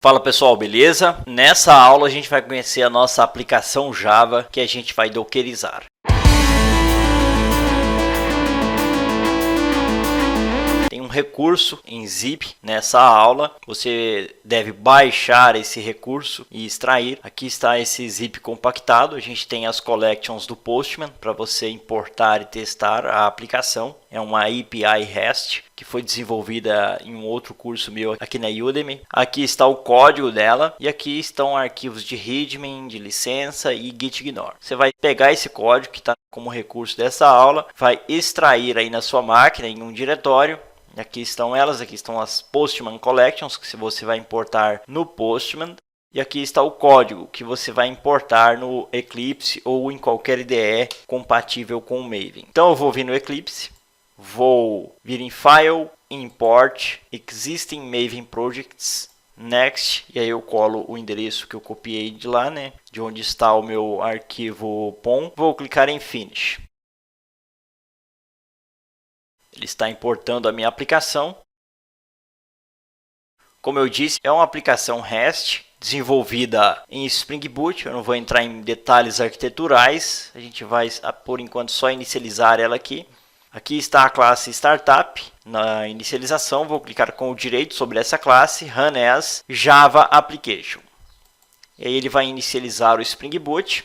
Fala pessoal, beleza? Nessa aula a gente vai conhecer a nossa aplicação Java que a gente vai dockerizar. Tem um recurso em zip nessa aula, você deve baixar esse recurso e extrair. Aqui está esse zip compactado, a gente tem as collections do Postman para você importar e testar a aplicação. É uma API REST que foi desenvolvida em um outro curso meu aqui na Udemy. Aqui está o código dela e aqui estão arquivos de readme, de licença e gitignore. Você vai pegar esse código que está como recurso dessa aula, vai extrair aí na sua máquina em um diretório. Aqui estão elas, aqui estão as Postman Collections que você vai importar no Postman. E aqui está o código que você vai importar no Eclipse ou em qualquer IDE compatível com o Maven. Então eu vou vir no Eclipse, vou vir em File, Import, Existing Maven Projects, Next, e aí eu colo o endereço que eu copiei de lá, né? De onde está o meu arquivo POM. Vou clicar em Finish. Ele está importando a minha aplicação. Como eu disse, é uma aplicação REST desenvolvida em Spring Boot. Eu não vou entrar em detalhes arquiteturais. A gente vai, por enquanto, só inicializar ela aqui. Aqui está a classe Startup. Na inicialização, vou clicar com o direito sobre essa classe, Run as Java Application. E aí ele vai inicializar o Spring Boot.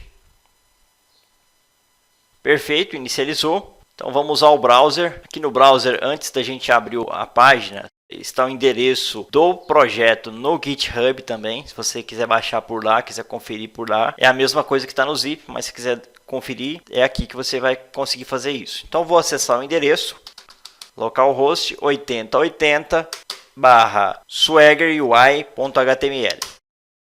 Perfeito, inicializou. Então vamos ao browser. Aqui no browser, antes da gente abrir a página, está o endereço do projeto no GitHub também. Se você quiser baixar por lá, quiser conferir por lá. É a mesma coisa que está no zip, mas se quiser conferir, é aqui que você vai conseguir fazer isso. Então vou acessar o endereço localhost 8080/swaggerui.html.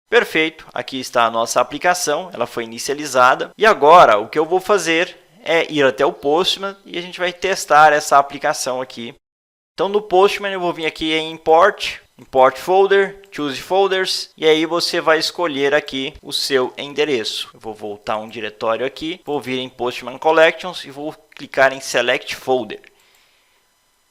Perfeito, aqui está a nossa aplicação, ela foi inicializada. E agora o que eu vou fazer é ir até o Postman e a gente vai testar essa aplicação aqui. Então no Postman eu vou vir aqui em Import Folder, Choose Folders, e aí você vai escolher aqui o seu endereço. Eu vou voltar um diretório aqui, vou vir em Postman Collections e vou clicar em Select Folder.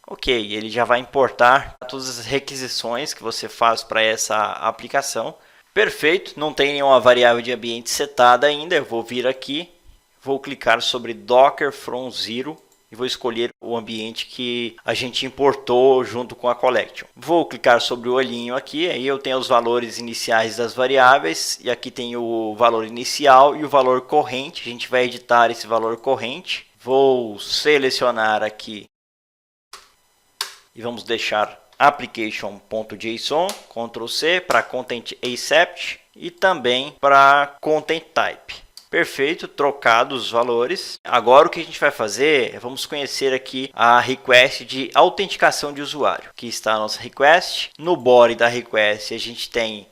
Ok, ele já vai importar todas as requisições que você faz para essa aplicação. Perfeito, não tem nenhuma variável de ambiente setada ainda. Eu vou vir aqui, vou clicar sobre Docker from Zero e vou escolher o ambiente que a gente importou junto com a collection. Vou clicar sobre o olhinho aqui, aí eu tenho os valores iniciais das variáveis e aqui tem o valor inicial e o valor corrente. A gente vai editar esse valor corrente. Vou selecionar aqui e vamos deixar application.json, Ctrl C para content accept e também para content type. Perfeito, trocados os valores. Agora o que a gente vai fazer é vamos conhecer aqui a request de autenticação de usuário. Aqui está a nossa request. No body da request a gente tem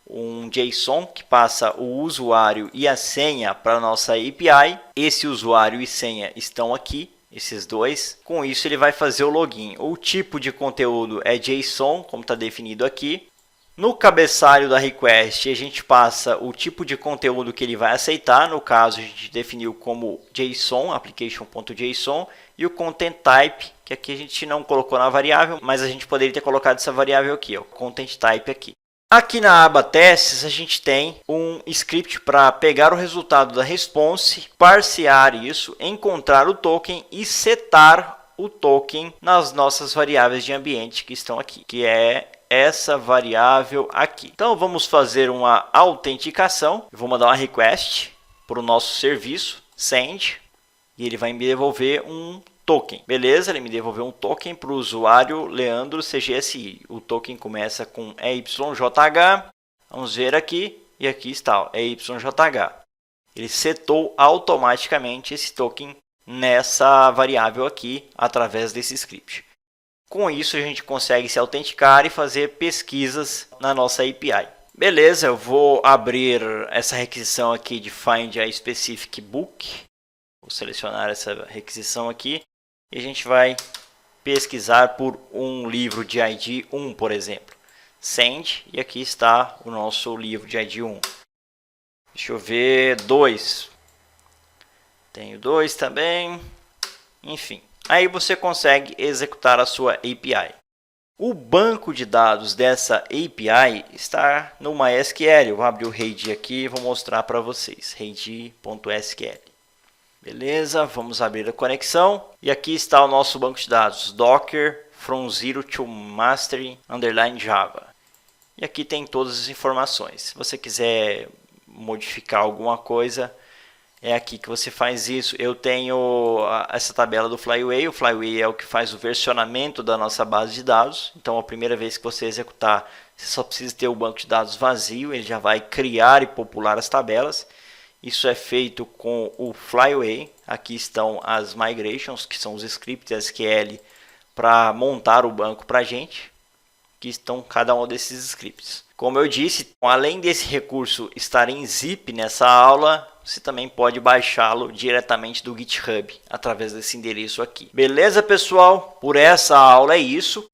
um JSON que passa o usuário e a senha para a nossa API. Esse usuário e senha estão aqui, esses dois. Com isso ele vai fazer o login. O tipo de conteúdo é JSON, como está definido aqui. No cabeçalho da request, a gente passa o tipo de conteúdo que ele vai aceitar. No caso, a gente definiu como JSON, application.json, e o content type, que aqui a gente não colocou na variável, mas a gente poderia ter colocado essa variável aqui, o content type aqui. Aqui na aba testes, a gente tem um script para pegar o resultado da response, parsear isso, encontrar o token e setar o token nas nossas variáveis de ambiente que estão aqui, que é essa variável aqui. Então vamos fazer uma autenticação. Eu vou mandar uma request para o nosso serviço send e ele vai me devolver um token. Beleza, ele me devolveu um token para o usuário Leandro CGSI. O token começa com EYJH. Vamos ver aqui e aqui está, EYJH. Ele setou automaticamente esse token nessa variável aqui através desse script. Com isso, a gente consegue se autenticar e fazer pesquisas na nossa API. Beleza, eu vou abrir essa requisição aqui de Find a Specific Book. Vou selecionar essa requisição aqui e a gente vai pesquisar por um livro de ID 1, por exemplo. Send, e aqui está o nosso livro de ID 1. Deixa eu ver, 2. Tenho 2 também, enfim. Aí você consegue executar a sua API. O banco de dados dessa API está no MySQL. Eu vou abrir o RAID aqui e vou mostrar para vocês. raid.sql. Beleza, vamos abrir a conexão. E aqui está o nosso banco de dados. Docker from zero to mastery _ Java. E aqui tem todas as informações. Se você quiser modificar alguma coisa, é aqui que você faz isso. Eu tenho essa tabela do Flyway. O Flyway é o que faz o versionamento da nossa base de dados. Então, a primeira vez que você executar, você só precisa ter o banco de dados vazio. Ele já vai criar e popular as tabelas. Isso é feito com o Flyway. Aqui estão as migrations, que são os scripts SQL para montar o banco para a gente. Aqui estão cada um desses scripts. Como eu disse, além desse recurso estar em zip nessa aula, você também pode baixá-lo diretamente do GitHub, através desse endereço aqui. Beleza, pessoal? Por essa aula é isso.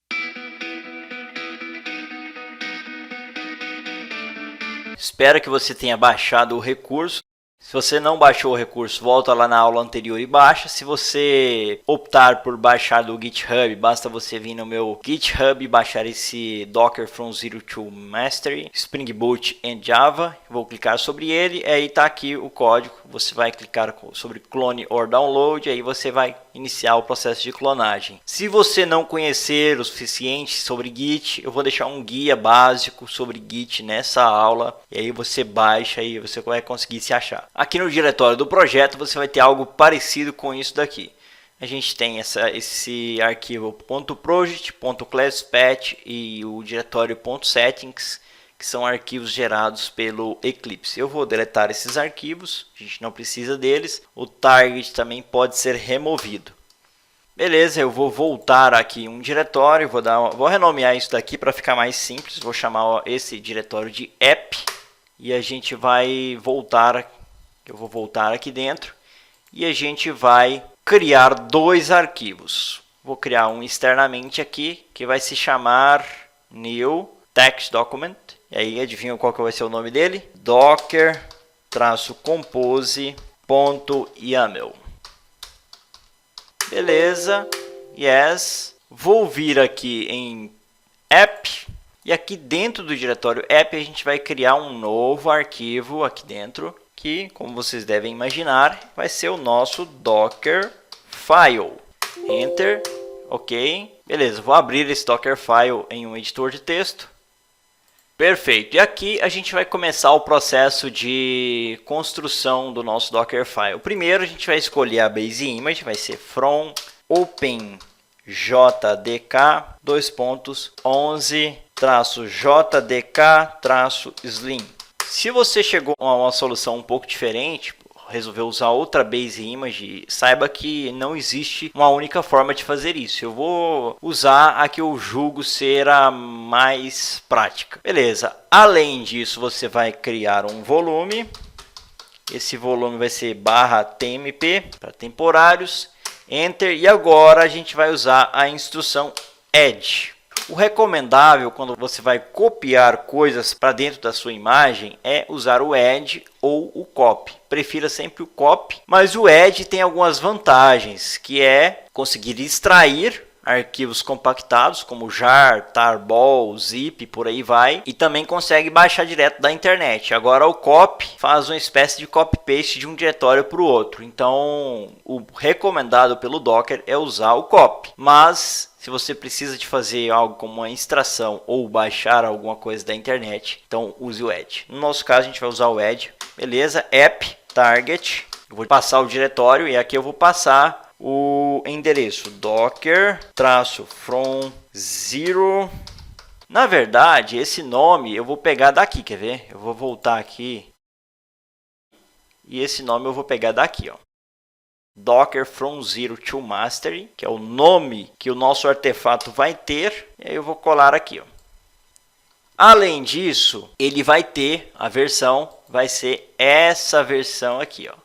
Espero que você tenha baixado o recurso. Se você não baixou o recurso, volta lá na aula anterior e baixa. Se você optar por baixar do GitHub, basta você vir no meu GitHub e baixar esse Docker from zero to mastery, Spring Boot and Java. Vou clicar sobre ele, aí está aqui o código. Você vai clicar sobre clone or download, aí você vai iniciar o processo de clonagem. Se você não conhecer o suficiente sobre Git, eu vou deixar um guia básico sobre Git nessa aula, e aí você baixa e você vai conseguir se achar. Aqui no diretório do projeto você vai ter algo parecido com isso daqui. A gente tem esse arquivo .project, .class/patch e o diretório .settings, que são arquivos gerados pelo Eclipse. Eu vou deletar esses arquivos, a gente não precisa deles. O target também pode ser removido. Beleza, eu vou voltar aqui um diretório, vou renomear isso daqui para ficar mais simples. Vou chamar esse diretório de app e a gente vai voltar. Eu vou voltar aqui dentro e a gente vai criar dois arquivos. Vou criar um externamente aqui que vai se chamar new text document. E aí, adivinha qual que vai ser o nome dele? Docker-compose.yaml. Beleza. Yes. Vou vir aqui em app. E aqui dentro do diretório app, a gente vai criar um novo arquivo aqui dentro. Que, como vocês devem imaginar, vai ser o nosso Docker file. Enter. Ok. Beleza. Vou abrir esse Docker file em um editor de texto. Perfeito, e aqui a gente vai começar o processo de construção do nosso Dockerfile. Primeiro a gente vai escolher a base image, vai ser from openjdk 2.11-jdk-slim. Se você chegou a uma solução um pouco diferente, resolveu usar outra base image, saiba que não existe uma única forma de fazer isso. Eu vou usar a que eu julgo ser a mais prática. Beleza, além disso você vai criar um volume. Esse volume vai ser /tmp para temporários. Enter, e agora a gente vai usar a instrução add. O recomendável quando você vai copiar coisas para dentro da sua imagem é usar o add ou o copy. Prefira sempre o copy, mas o add tem algumas vantagens, que é conseguir extrair arquivos compactados como jar, tarball, zip, por aí vai, e também consegue baixar direto da internet. Agora o copy faz uma espécie de copy-paste de um diretório para o outro, então o recomendado pelo Docker é usar o copy, mas se você precisa de fazer algo como uma extração ou baixar alguma coisa da internet, então use o add. No nosso caso a gente vai usar o add, beleza? App, target, eu vou passar o diretório e aqui eu vou passar o endereço docker-from zero. Na verdade, esse nome eu vou pegar daqui, quer ver? Eu vou voltar aqui e esse nome eu vou pegar daqui, ó. Docker from zero to mastery, que é o nome que o nosso artefato vai ter, e aí eu vou colar aqui, ó. Além disso, ele vai ter a versão, vai ser essa versão aqui, ó.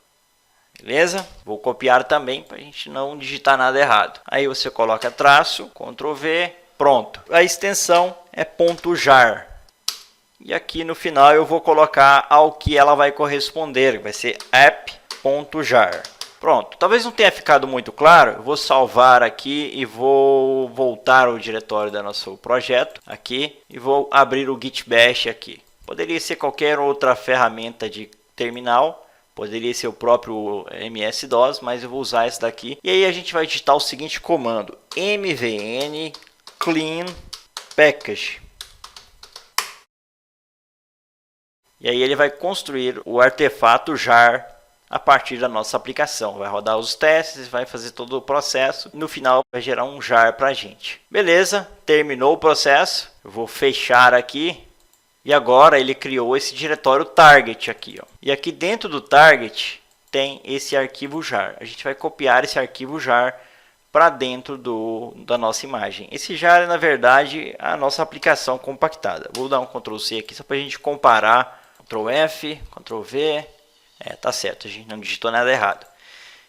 Beleza? Vou copiar também para a gente não digitar nada errado. Aí você coloca traço, Ctrl V, pronto. A extensão é .jar. E aqui no final eu vou colocar ao que ela vai corresponder, vai ser app.jar. Pronto, talvez não tenha ficado muito claro, eu vou salvar aqui e vou voltar ao diretório do nosso projeto aqui e vou abrir o Git Bash aqui. Poderia ser qualquer outra ferramenta de terminal, poderia ser o próprio MS-DOS, mas eu vou usar esse daqui. E aí a gente vai digitar o seguinte comando: mvn clean package. E aí ele vai construir o artefato jar a partir da nossa aplicação. Vai rodar os testes, vai fazer todo o processo. No final vai gerar um jar para a gente. Beleza, terminou o processo. Eu vou fechar aqui. E agora ele criou esse diretório target aqui. Ó. E aqui dentro do target tem esse arquivo jar. A gente vai copiar esse arquivo jar para dentro da nossa imagem. Esse jar é, na verdade, a nossa aplicação compactada. Vou dar um Ctrl C aqui só para a gente comparar. Ctrl F, Ctrl V. Tá certo, a gente não digitou nada errado.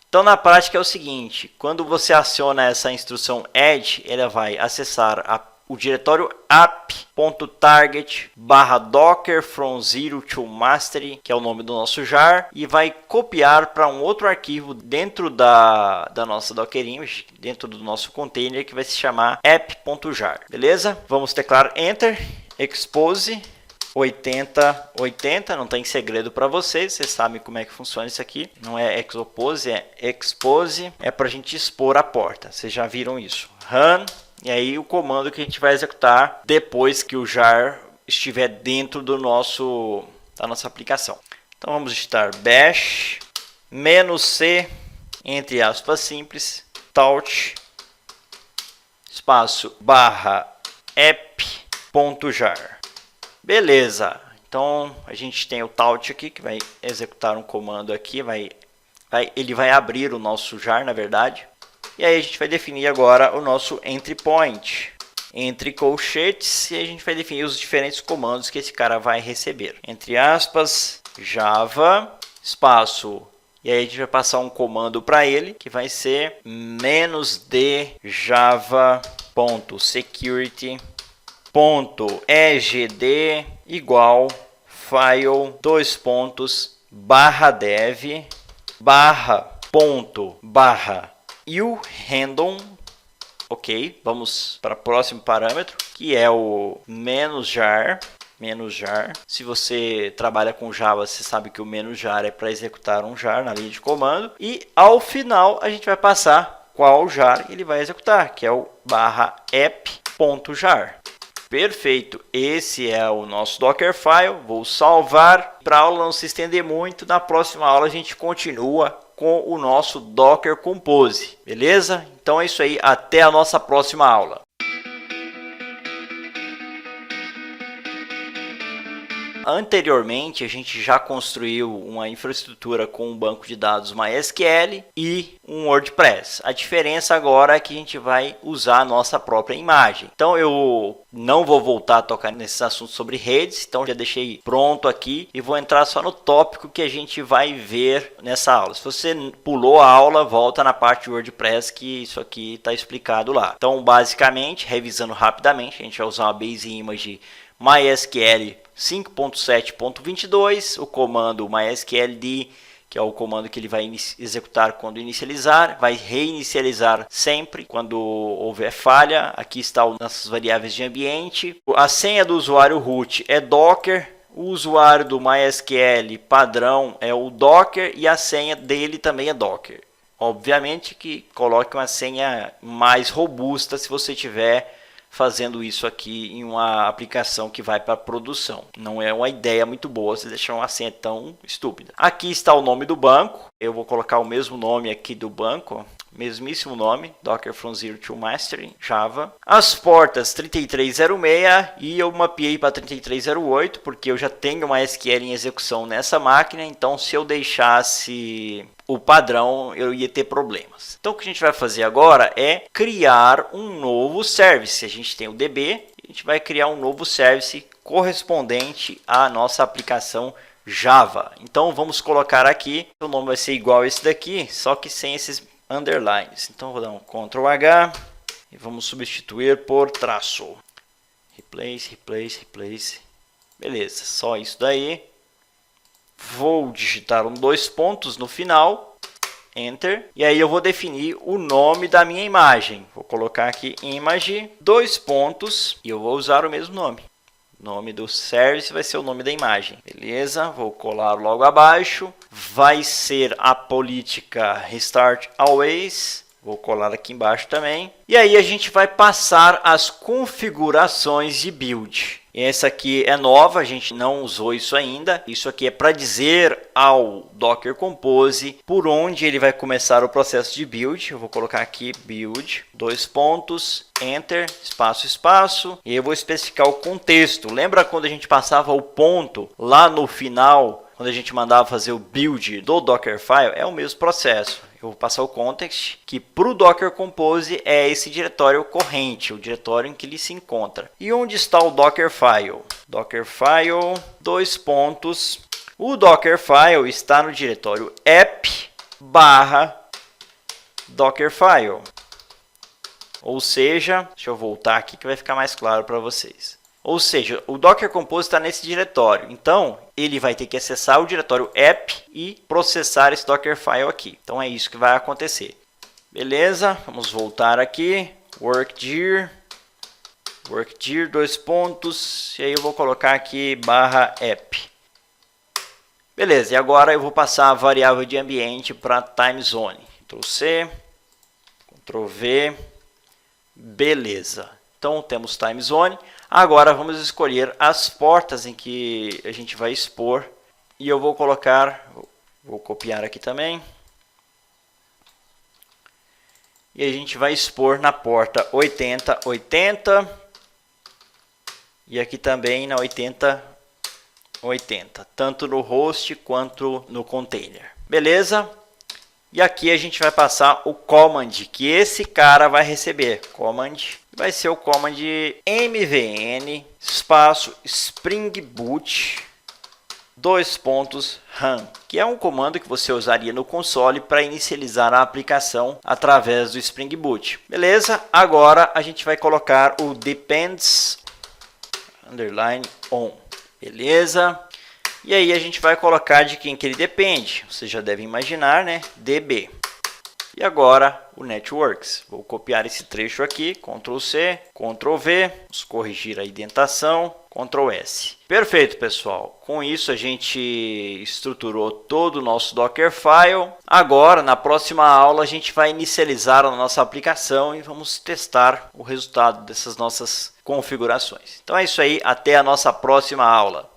Então, na prática é o seguinte, quando você aciona essa instrução add, ela vai acessar o diretório app.target/docker from zero to mastery, que é o nome do nosso jar, e vai copiar para um outro arquivo dentro da nossa Docker Image, dentro do nosso container, que vai se chamar app.jar, beleza? Vamos teclar Enter, expose 8080, não tem segredo para vocês sabem como é que funciona isso aqui. Não é expose, é expose, é para a gente expor a porta. Vocês já viram isso. Run, e aí o comando que a gente vai executar depois que o jar estiver dentro da nossa aplicação. Então vamos digitar bash -c, entre aspas simples, touch, espaço, /app.jar. Beleza, então a gente tem o touch aqui que vai executar um comando aqui, ele vai abrir o nosso jar, na verdade. E aí a gente vai definir agora o nosso entry point, entre colchetes, e a gente vai definir os diferentes comandos que esse cara vai receber. Entre aspas, java, espaço, e aí a gente vai passar um comando para ele, que vai ser -d java.security .egd igual file /dev /random. Ok, vamos para o próximo parâmetro, que é o -jar. Se você trabalha com Java, você sabe que o -jar é para executar um jar na linha de comando. E ao final a gente vai passar qual jar ele vai executar, que é o /app.jar. Perfeito, esse é o nosso Dockerfile, vou salvar. Para a aula não se estender muito, na próxima aula a gente continua com o nosso Docker Compose, beleza? Então é isso aí, até a nossa próxima aula. Anteriormente, a gente já construiu uma infraestrutura com um banco de dados MySQL e um WordPress. A diferença agora é que a gente vai usar a nossa própria imagem. Então, eu não vou voltar a tocar nesses assuntos sobre redes, então já deixei pronto aqui e vou entrar só no tópico que a gente vai ver nessa aula. Se você pulou a aula, volta na parte de WordPress, que isso aqui está explicado lá. Então, basicamente, revisando rapidamente, a gente vai usar uma base image MySQL 5.7.22, o comando mysqld, que é o comando que ele vai executar quando inicializar, vai reinicializar sempre quando houver falha. Aqui estão nossas variáveis de ambiente. A senha do usuário root é Docker, o usuário do MySQL padrão é o Docker e a senha dele também é Docker. Obviamente que coloque uma senha mais robusta se você tiver fazendo isso aqui em uma aplicação que vai para produção. Não é uma ideia muito boa você deixar uma senha tão estúpida. Aqui está o nome do banco. Eu vou colocar o mesmo nome aqui do banco. Mesmíssimo nome, Docker from Zero to Mastery, Java. As portas 3306 e eu mapeei para 3308, porque eu já tenho uma SQL em execução nessa máquina, então se eu deixasse o padrão, eu ia ter problemas. Então o que a gente vai fazer agora é criar um novo service. A gente tem o DB, a gente vai criar um novo service correspondente à nossa aplicação Java. Então vamos colocar aqui, o nome vai ser igual a esse daqui, só que sem esses underlines. Então vou dar um Ctrl H e vamos substituir por traço. Replace. Beleza, só isso daí. Vou digitar 2 pontos no final. Enter. E aí eu vou definir o nome da minha imagem. Vou colocar aqui image, dois pontos, e eu vou usar o mesmo nome. O nome do service vai ser o nome da imagem. Beleza, vou colar logo abaixo. Vai ser a política Restart Always. Vou colar aqui embaixo também. E aí a gente vai passar as configurações de build. Essa aqui é nova, a gente não usou isso ainda. Isso aqui é para dizer ao Docker Compose por onde ele vai começar o processo de build. Eu vou colocar aqui build, dois pontos, enter, espaço, espaço. E eu vou especificar o contexto. Lembra quando a gente passava o ponto lá no final, quando a gente mandava fazer o build do Dockerfile? É o mesmo processo. Eu vou passar o context, que para o Docker Compose é esse diretório corrente, o diretório em que ele se encontra. E onde está o Dockerfile? Dockerfile, dois pontos. O Dockerfile está no diretório app/Dockerfile. Ou seja, deixa eu voltar aqui que vai ficar mais claro para vocês. Ou seja, o Docker Compose está nesse diretório. Então, ele vai ter que acessar o diretório app e processar esse Dockerfile aqui. Então, é isso que vai acontecer. Beleza? Vamos voltar aqui. Workdir, dois pontos. E aí eu vou colocar aqui /app. Beleza, e agora eu vou passar a variável de ambiente para time zone. Ctrl+C, Ctrl+V. Beleza. Então, temos time zone. Agora, vamos escolher as portas em que a gente vai expor. E eu vou colocar, vou copiar aqui também. E a gente vai expor na porta 8080. E aqui também na 8080. Tanto no host quanto no container. Beleza? E aqui a gente vai passar o command que esse cara vai receber. Command vai ser o command mvn espaço spring boot dois pontos run, que é um comando que você usaria no console para inicializar a aplicação através do Spring Boot. Beleza? Agora a gente vai colocar o depends _on. Beleza? E aí a gente vai colocar de quem que ele depende. Você já deve imaginar, né? DB. E agora o networks. Vou copiar esse trecho aqui, Ctrl+C, Ctrl+V, vamos corrigir a indentação, Ctrl+S. Perfeito, pessoal. Com isso a gente estruturou todo o nosso Dockerfile. Agora, na próxima aula, a gente vai inicializar a nossa aplicação e vamos testar o resultado dessas nossas configurações. Então é isso aí, até a nossa próxima aula.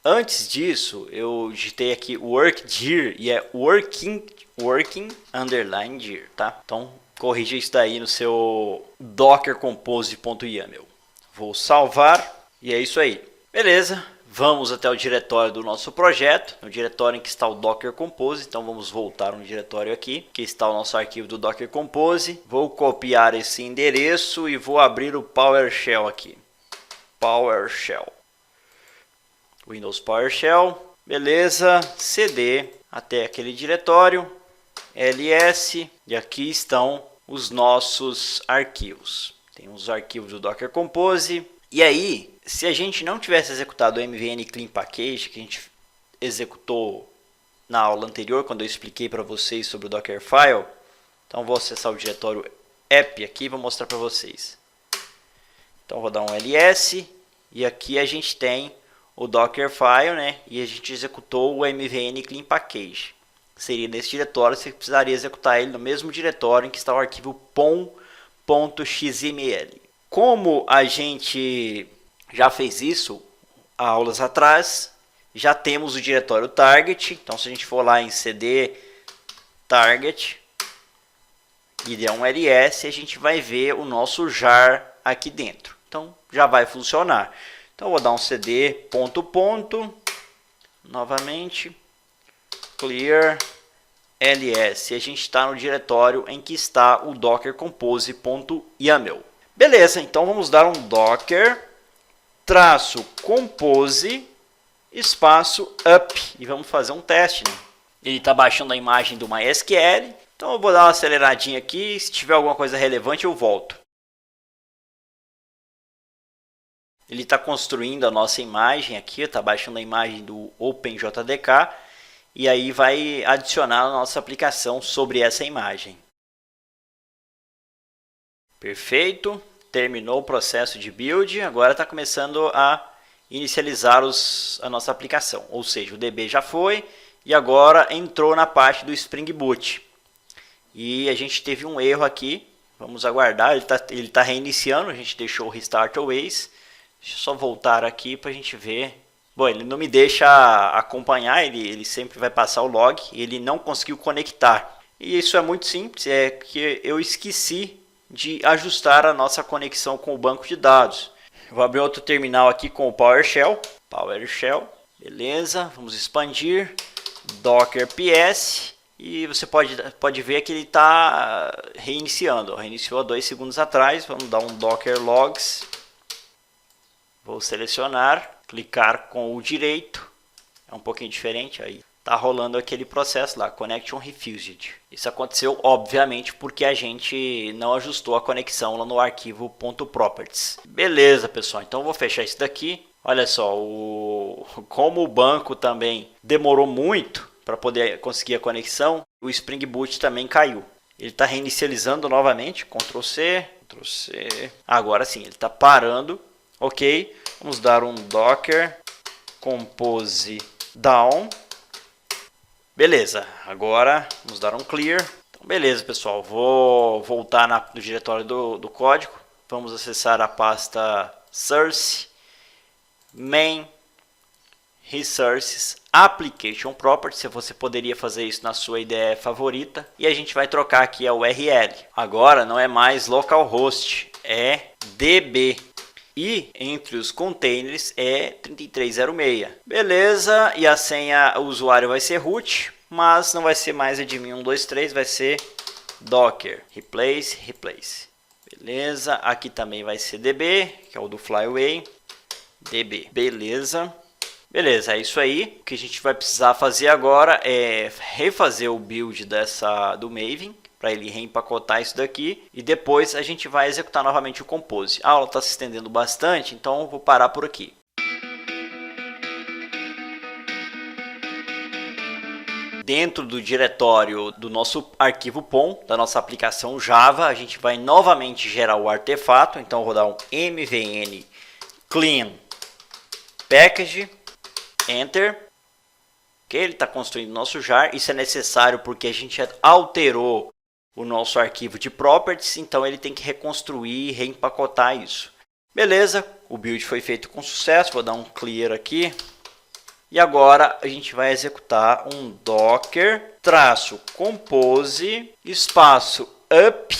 Antes disso, eu digitei aqui workdir e é working _dir, tá? Então, corrija isso daí no seu dockercompose.yaml. Vou salvar e é isso aí. Beleza, vamos até o diretório do nosso projeto, no diretório em que está o Docker Compose. Então, vamos voltar no diretório aqui, que está o nosso arquivo do Docker Compose. Vou copiar esse endereço e vou abrir o PowerShell aqui. PowerShell. Windows PowerShell, beleza, cd até aquele diretório, ls, e aqui estão os nossos arquivos. Tem os arquivos do Docker Compose, e aí, se a gente não tivesse executado o mvn clean package, que a gente executou na aula anterior, quando eu expliquei para vocês sobre o Dockerfile, então vou acessar o diretório app aqui e vou mostrar para vocês. Então vou dar um ls, e aqui a gente tem o Dockerfile, né? E a gente executou o mvn clean package. Seria nesse diretório, você precisaria executar ele no mesmo diretório em que está o arquivo pom.xml. Como a gente já fez isso há aulas atrás, já temos o diretório target. Então, se a gente for lá em cd target e der um ls, a gente vai ver o nosso jar aqui dentro. Então, já vai funcionar. Então, vou dar um cd .. novamente, clear ls. E a gente está no diretório em que está o dockercompose.yaml. Beleza, então vamos dar um docker -compose espaço up. E vamos fazer um teste, né? Ele está baixando a imagem do MySQL. Então, eu vou dar uma aceleradinha aqui. Se tiver alguma coisa relevante, eu volto. Ele está construindo a nossa imagem aqui, está baixando a imagem do OpenJDK e aí vai adicionar a nossa aplicação sobre essa imagem. Perfeito, terminou o processo de build, agora está começando a inicializar a nossa aplicação, ou seja, o DB já foi e agora entrou na parte do Spring Boot. E a gente teve um erro aqui, vamos aguardar, ele tá reiniciando, a gente deixou o Restart Always. Deixa eu só voltar aqui para a gente ver. Bom, ele não me deixa acompanhar, ele sempre vai passar o log, ele não conseguiu conectar. E isso é muito simples, é que eu esqueci de ajustar a nossa conexão com o banco de dados. Eu vou abrir outro terminal aqui com o PowerShell. PowerShell, beleza, vamos expandir. Docker PS. E você pode ver que ele está reiniciando. Reiniciou há 2 segundos atrás. Vamos dar um Docker Logs. Vou selecionar, clicar com o direito. É um pouquinho diferente aí. Tá rolando aquele processo lá, Connection Refused. Isso aconteceu, obviamente, porque a gente não ajustou a conexão lá no arquivo .properties. Beleza, pessoal. Então, eu vou fechar isso daqui. Olha só, como o banco também demorou muito para poder conseguir a conexão, o Spring Boot também caiu. Ele está reinicializando novamente, Ctrl C, Ctrl C. Agora sim, ele está parando. Ok, vamos dar um Docker Compose Down. Beleza, agora vamos dar um clear. Então, beleza, pessoal, vou voltar no diretório do código. Vamos acessar a pasta source, main, resources, application properties. Você poderia fazer isso na sua IDE favorita. E a gente vai trocar aqui a URL. Agora não é mais localhost, é DB. E entre os containers é 3306. Beleza, e a senha, o usuário vai ser root, mas não vai ser mais admin123, vai ser docker replace. Beleza, aqui também vai ser db, que é o do Flyway, db. Beleza, é isso aí. O que a gente vai precisar fazer agora é refazer o build do Maven, para ele reempacotar isso daqui e depois a gente vai executar novamente o Compose. A aula está se estendendo bastante, então eu vou parar por aqui. Dentro do diretório do nosso arquivo POM, da nossa aplicação Java, a gente vai novamente gerar o artefato. Então eu vou dar um mvn clean package, enter. Ok, ele está construindo o nosso jar. Isso é necessário porque a gente alterou o nosso arquivo de properties, então ele tem que reconstruir e reempacotar isso. Beleza, o build foi feito com sucesso, vou dar um clear aqui. E agora a gente vai executar um docker -compose espaço up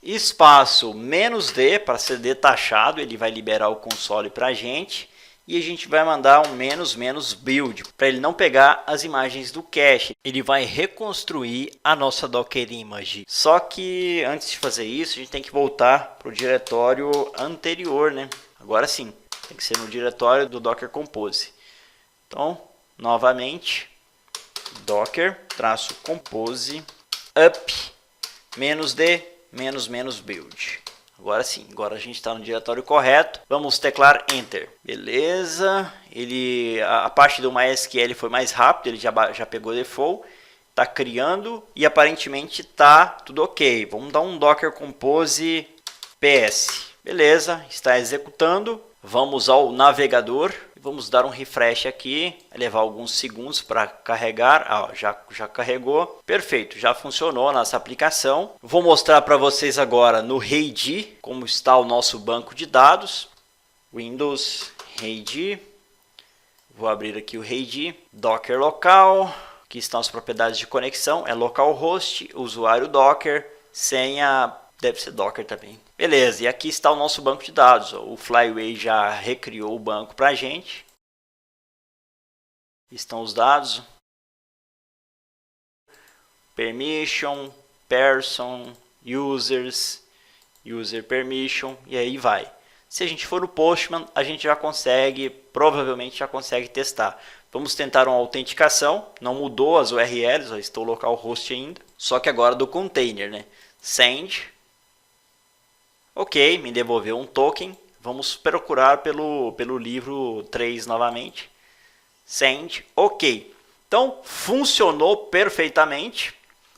espaço -d para ser detachado, ele vai liberar o console para a gente. E a gente vai mandar um -build para ele não pegar as imagens do cache. Ele vai reconstruir a nossa Docker Image. Só que antes de fazer isso, a gente tem que voltar para o diretório anterior, né? Agora sim, tem que ser no diretório do Docker Compose. Então, novamente, Docker -compose up -d -build. Agora sim, agora a gente está no diretório correto. Vamos teclar Enter. Beleza. A parte do MySQL foi mais rápido, ele já pegou default. Está criando e aparentemente está tudo ok. Vamos dar um Docker Compose PS. Beleza, está executando. Vamos ao navegador. Vamos dar um refresh aqui, vai levar alguns segundos para carregar. Já carregou. Perfeito, já funcionou a nossa aplicação. Vou mostrar para vocês agora no RAID como está o nosso banco de dados. Windows RAID. Vou abrir aqui o RAID. Docker local. Aqui estão as propriedades de conexão. É localhost, usuário Docker, senha deve ser Docker também. Beleza, e aqui está o nosso banco de dados. O Flyway já recriou o banco para a gente. Estão os dados. Permission, person, users, user permission, e aí vai. Se a gente for no Postman, a gente já consegue, provavelmente já consegue testar. Vamos tentar uma autenticação. Não mudou as URLs, eu estou localhost ainda. Só que agora do container, né? Send. Ok, me devolveu um token. Vamos procurar pelo livro 3 novamente. Send, ok. Então, funcionou perfeitamente.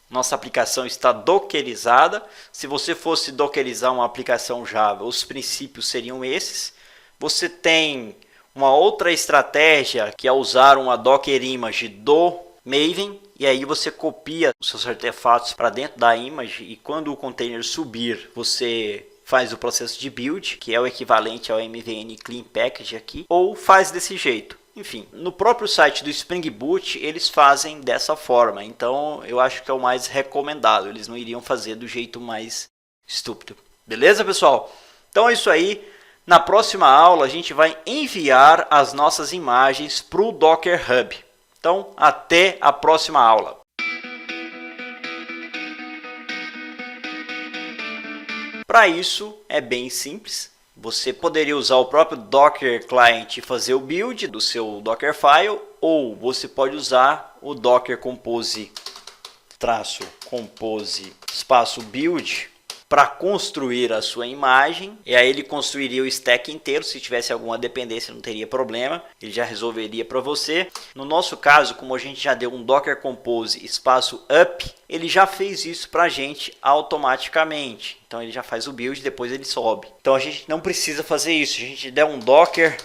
Nossa aplicação está dockerizada. Se você fosse dockerizar uma aplicação Java, os princípios seriam esses. Você tem uma outra estratégia, que é usar uma Docker Image do Maven. E aí você copia os seus artefatos para dentro da image. E quando o container subir, você faz o processo de build, que é o equivalente ao MVN Clean Package aqui. Ou faz desse jeito. Enfim, no próprio site do Spring Boot, eles fazem dessa forma. Então, eu acho que é o mais recomendado. Eles não iriam fazer do jeito mais estúpido. Beleza, pessoal? Então, é isso aí. Na próxima aula, a gente vai enviar as nossas imagens para o Docker Hub. Então, até a próxima aula. Para isso, é bem simples. Você poderia usar o próprio Docker Client e fazer o build do seu Dockerfile, ou você pode usar o Docker Compose espaço build para construir a sua imagem. E aí ele construiria o stack inteiro. Se tivesse alguma dependência, não teria problema, ele já resolveria para você. No nosso caso, como a gente já deu um Docker Compose espaço up, ele já fez isso para a gente automaticamente. Então ele já faz o build, depois ele sobe. Então a gente não precisa fazer isso. A gente der um Docker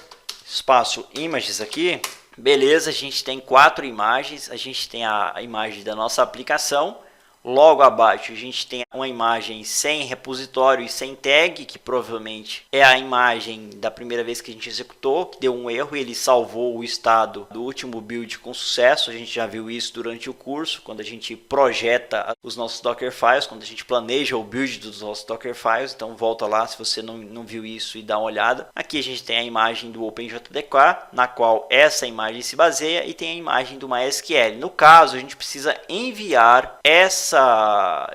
espaço images aqui, beleza, a gente tem 4 imagens. A gente tem a imagem da nossa aplicação. Logo abaixo a gente tem uma imagem sem repositório e sem tag, que provavelmente é a imagem da primeira vez que a gente executou, que deu um erro e ele salvou o estado do último build com sucesso. A gente já viu isso durante o curso, quando a gente projeta os nossos Dockerfiles, quando a gente planeja o build dos nossos Dockerfiles. Então volta lá se você não viu isso e dá uma olhada. Aqui a gente tem a imagem do OpenJDK, na qual essa imagem se baseia, e tem a imagem do MySQL. No caso, a gente precisa enviar essa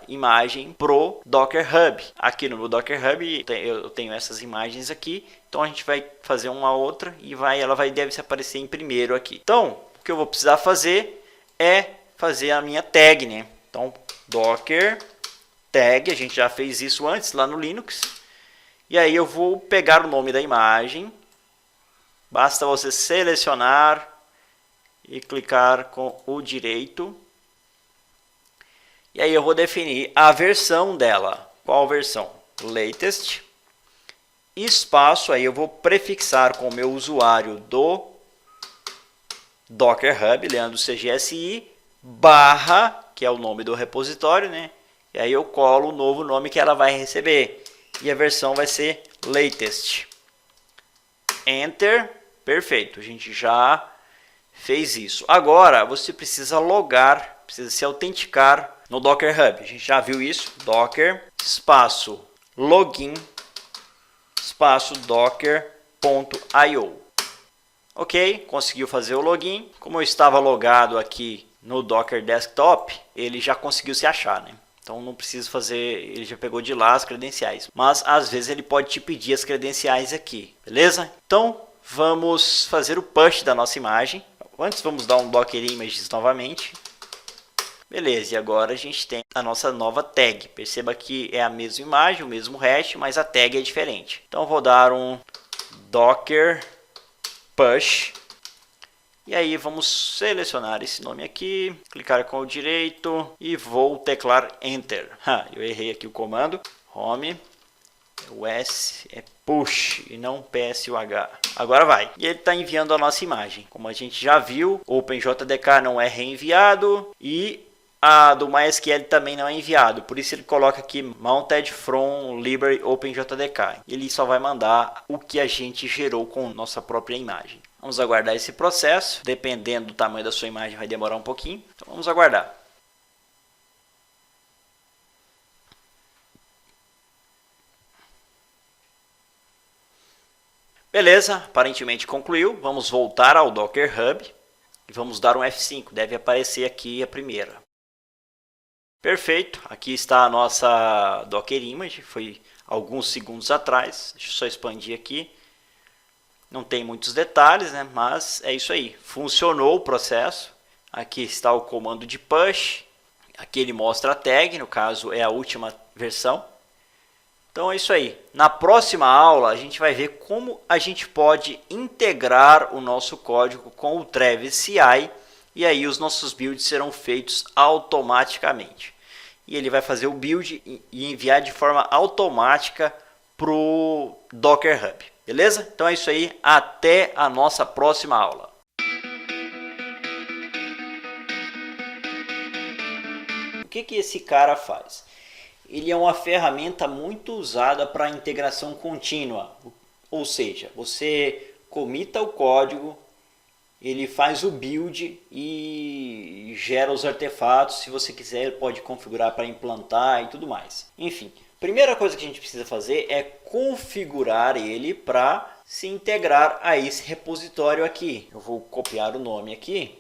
imagem pro Docker Hub. Aqui no Docker Hub eu tenho essas imagens aqui, então a gente vai fazer uma outra e ela deve se aparecer em primeiro aqui. Então, o que eu vou precisar fazer é fazer a minha tag, né? Então, Docker tag, a gente já fez isso antes lá no Linux. E aí eu vou pegar o nome da imagem. Basta você selecionar e clicar com o direito. E aí eu vou definir a versão dela. Qual versão? Latest. Espaço, aí eu vou prefixar com o meu usuário do Docker Hub, Leandro CGSI, barra, que é o nome do repositório, né? E aí eu colo o novo nome que ela vai receber. E a versão vai ser latest. Enter. Perfeito, a gente já fez isso. Agora você precisa logar, precisa se autenticar no Docker Hub. A gente já viu isso. Docker espaço login espaço docker.io. Ok, conseguiu fazer o login. Como eu estava logado aqui no Docker Desktop, ele já conseguiu se achar, né? Então não preciso fazer, ele já pegou de lá as credenciais. Mas às vezes ele pode te pedir as credenciais aqui, beleza? Então vamos fazer o push da nossa imagem. Antes vamos dar um Docker Images novamente. Beleza, e agora a gente tem a nossa nova tag. Perceba que é a mesma imagem, o mesmo hash, mas a tag é diferente. Então vou dar um Docker push. E aí vamos selecionar esse nome aqui, clicar com o direito e vou teclar Enter. Eu errei aqui o comando. Home, o S é push e não PSUH. Agora vai. E ele está enviando a nossa imagem. Como a gente já viu, o OpenJDK não é reenviado e a do MySQL também não é enviado. Por isso ele coloca aqui Mounted from Library OpenJDK. Ele só vai mandar o que a gente gerou com nossa própria imagem. Vamos aguardar esse processo. Dependendo do tamanho da sua imagem vai demorar um pouquinho. Então vamos aguardar. Beleza, aparentemente concluiu. Vamos voltar ao Docker Hub e vamos dar um F5. Deve aparecer aqui a primeira. Perfeito, aqui está a nossa Docker Image, foi alguns segundos atrás. Deixa eu só expandir aqui. Não tem muitos detalhes, né? Mas é isso aí, funcionou o processo. Aqui está o comando de push. Aqui ele mostra a tag, no caso é a última versão. Então é isso aí. Na próxima aula a gente vai ver como a gente pode integrar o nosso código com o Travis CI e aí os nossos builds serão feitos automaticamente. E ele vai fazer o build e enviar de forma automática para o Docker Hub. Beleza? Então é isso aí. Até a nossa próxima aula. O que esse cara faz? Ele é uma ferramenta muito usada para integração contínua. Ou seja, você comita o código, ele faz o build e gera os artefatos. Se você quiser, ele pode configurar para implantar e tudo mais. Enfim, a primeira coisa que a gente precisa fazer é configurar ele para se integrar a esse repositório aqui. Eu vou copiar o nome aqui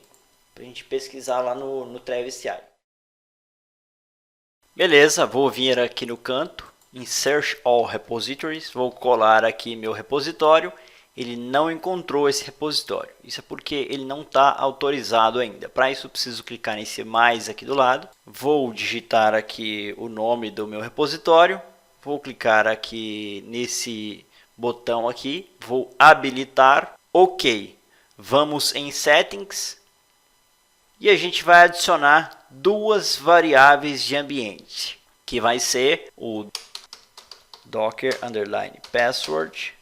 para a gente pesquisar lá no Travis CI. Beleza, vou vir aqui no canto, em Search All Repositories, vou colar aqui meu repositório. Ele não encontrou esse repositório. Isso é porque ele não está autorizado ainda. Para isso, eu preciso clicar nesse mais aqui do lado. Vou digitar aqui o nome do meu repositório. Vou clicar aqui nesse botão aqui. Vou habilitar. OK. Vamos em Settings. E a gente vai adicionar duas variáveis de ambiente. Que vai ser o Docker_password.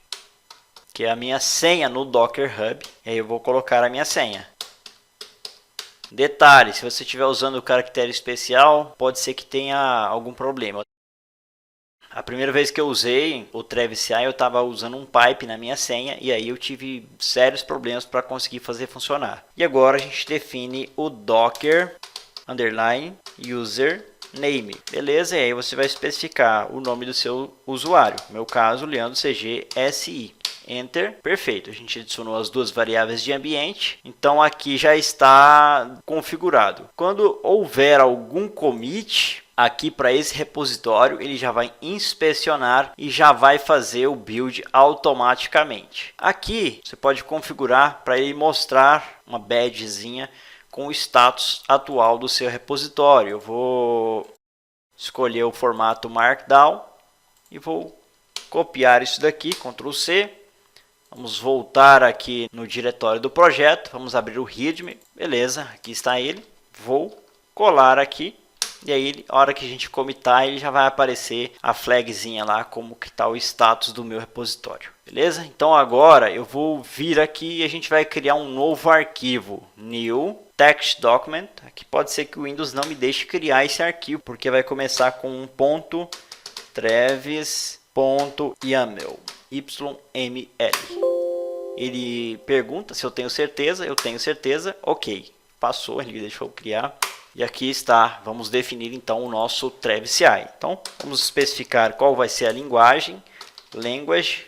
Que é a minha senha no Docker Hub. E aí eu vou colocar a minha senha. Detalhe, se você estiver usando o caractere especial, pode ser que tenha algum problema. A primeira vez que eu usei o Travis CI, eu estava usando um pipe na minha senha e aí eu tive sérios problemas para conseguir fazer funcionar. E agora a gente define o Docker_username. Beleza? E aí você vai especificar o nome do seu usuário. No meu caso, Leandro CG SI. Enter, perfeito, a gente adicionou as duas variáveis de ambiente, então aqui já está configurado. Quando houver algum commit aqui para esse repositório, ele já vai inspecionar e já vai fazer o build automaticamente. Aqui você pode configurar para ele mostrar uma badgezinha com o status atual do seu repositório. Eu vou escolher o formato Markdown e vou copiar isso daqui, Ctrl C. Vamos voltar aqui no diretório do projeto, vamos abrir o README, beleza, aqui está ele. Vou colar aqui e aí, a hora que a gente comitar, ele já vai aparecer a flagzinha lá, como que está o status do meu repositório, beleza? Então agora eu vou vir aqui e a gente vai criar um novo arquivo, New Text Document. Aqui pode ser que o Windows não me deixe criar esse arquivo, porque vai começar com um ponto travis.yaml. YML. Ele pergunta se eu tenho certeza, eu tenho certeza, ok, passou, ele deixou eu criar. E aqui está, vamos definir então o nosso Travis CI. Então, vamos especificar qual vai ser a linguagem, language,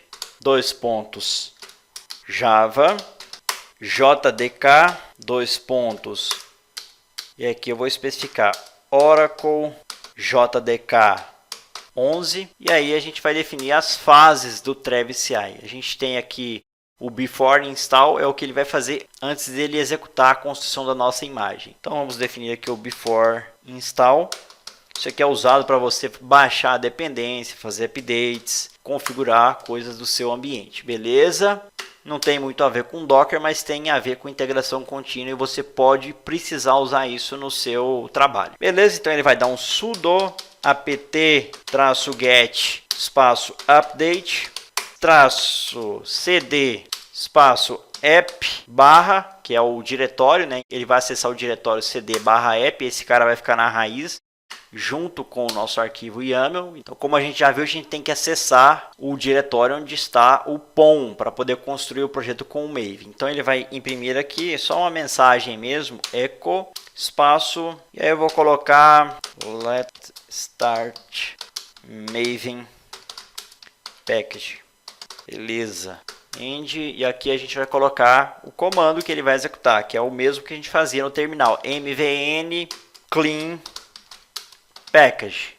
Java, JDK, e aqui eu vou especificar Oracle, JDK 11, e aí a gente vai definir as fases do Travis CI. A gente tem aqui o before install, é o que ele vai fazer antes dele executar a construção da nossa imagem. Então vamos definir aqui o before install. Isso aqui é usado para você baixar a dependência, fazer updates, configurar coisas do seu ambiente, beleza? Não tem muito a ver com Docker, mas tem a ver com integração contínua e você pode precisar usar isso no seu trabalho. Beleza? Então ele vai dar um sudo apt-get espaço update -cd espaço app barra, que é o diretório, né? Ele vai acessar o diretório cd barra app, esse cara vai ficar na raiz junto com o nosso arquivo YAML. Então, como a gente já viu, a gente tem que acessar o diretório onde está o POM para poder construir o projeto com o Maven. Então ele vai imprimir aqui só uma mensagem mesmo, echo espaço, e aí eu vou colocar let start Maven package. Beleza. End, e aqui a gente vai colocar o comando que ele vai executar, que é o mesmo que a gente fazia no terminal, mvn clean package.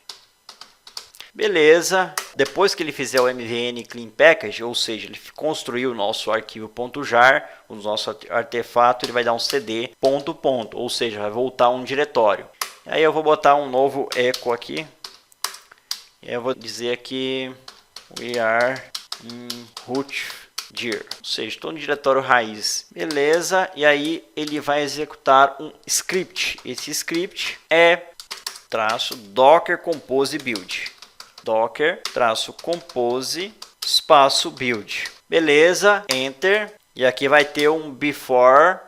Beleza. Depois que ele fizer o mvn clean package, ou seja, ele construiu o nosso arquivo .jar, o nosso artefato, ele vai dar um cd ... ou seja, vai voltar um diretório. Aí eu vou botar um novo echo aqui, Eu vou dizer aqui we are in root dir, ou seja, estou no diretório raiz. Beleza, e aí ele vai executar um script. Esse script é -docker compose build. Docker -compose espaço build. Beleza, enter. E aqui vai ter um before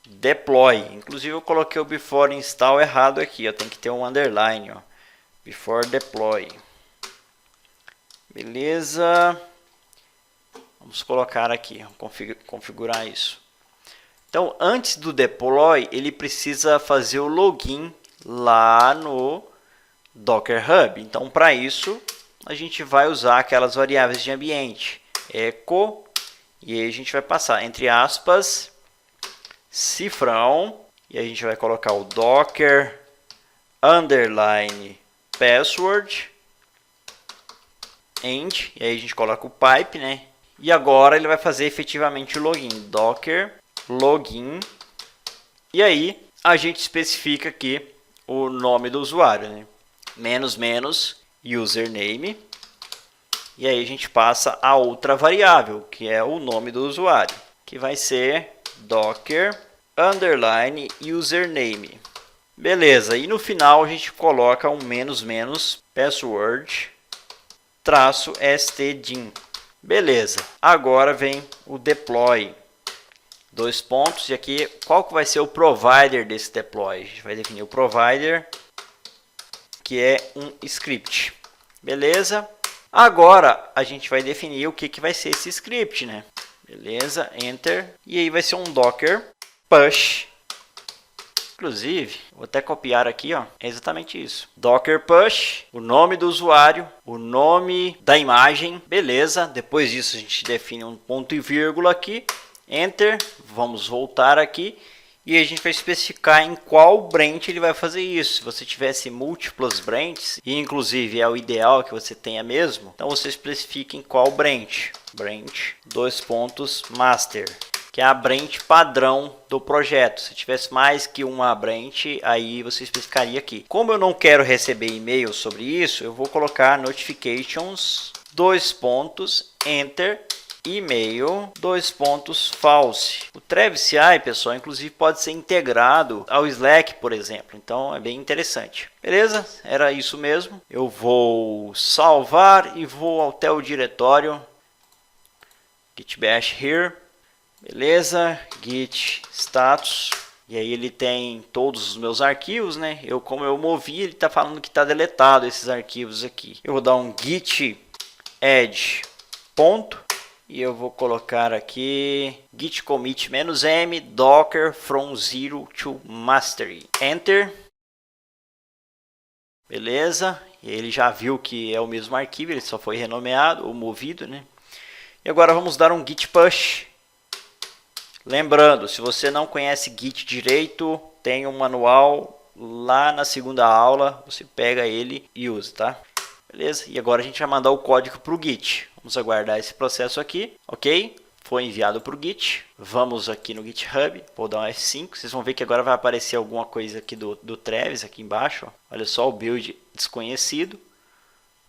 deploy. Inclusive eu coloquei o before install errado aqui, ó. Tem que ter um underline, ó. Before deploy. Beleza. Vamos colocar aqui, configurar isso. Então, antes do deploy, ele precisa fazer o login lá no Docker Hub. Então, para isso, a gente vai usar aquelas variáveis de ambiente. Echo, e aí a gente vai passar, entre aspas, cifrão, e a gente vai colocar o Docker underline password end, e aí a gente coloca o pipe, né? E agora ele vai fazer efetivamente o login, docker login, e aí a gente especifica aqui o nome do usuário, né? -- username, e aí a gente passa a outra variável, que é o nome do usuário, que vai ser docker underline username. Beleza, e no final a gente coloca um -- password -stdim. Beleza, agora vem o deploy. 2 pontos, e aqui qual que vai ser o provider desse deploy? A gente vai definir o provider, que é um script. Beleza? Agora a gente vai definir o que vai ser esse script, né? Beleza, enter. E aí vai ser um docker push. Inclusive, vou até copiar aqui, ó. É exatamente isso. Docker push, o nome do usuário, o nome da imagem. Beleza, depois disso a gente define um ponto e vírgula aqui. Enter, vamos voltar aqui. E a gente vai especificar em qual branch ele vai fazer isso. Se você tivesse múltiplas branches, e inclusive é o ideal que você tenha mesmo, então você especifica em qual branch. Branch, 2 pontos, master, que é a branch padrão do projeto. Se tivesse mais que uma branch, aí você especificaria aqui. Como eu não quero receber e-mail sobre isso, eu vou colocar notifications, 2 pontos, enter, e-mail, 2 pontos, false. O Travis CI, pessoal, inclusive pode ser integrado ao Slack, por exemplo. Então é bem interessante. Beleza? Era isso mesmo. Eu vou salvar e vou até o diretório git bash here. Beleza? Git status. E aí ele tem todos os meus arquivos, né? Como eu movi, ele está falando que está deletado esses arquivos aqui. Eu vou dar um git add ponto. E eu vou colocar aqui git commit -m docker from zero to mastery. Enter. Beleza. E ele já viu que é o mesmo arquivo, ele só foi renomeado ou movido, né? E agora vamos dar um git push. Lembrando, se você não conhece Git direito, tem um manual lá na segunda aula, você pega ele e usa, tá? Beleza? E agora a gente vai mandar o código para o Git. Vamos aguardar esse processo aqui, ok? Foi enviado para o Git. Vamos aqui no GitHub, vou dar um F5. Vocês vão ver que agora vai aparecer alguma coisa aqui do Travis, aqui embaixo. Ó. Olha só, o build desconhecido.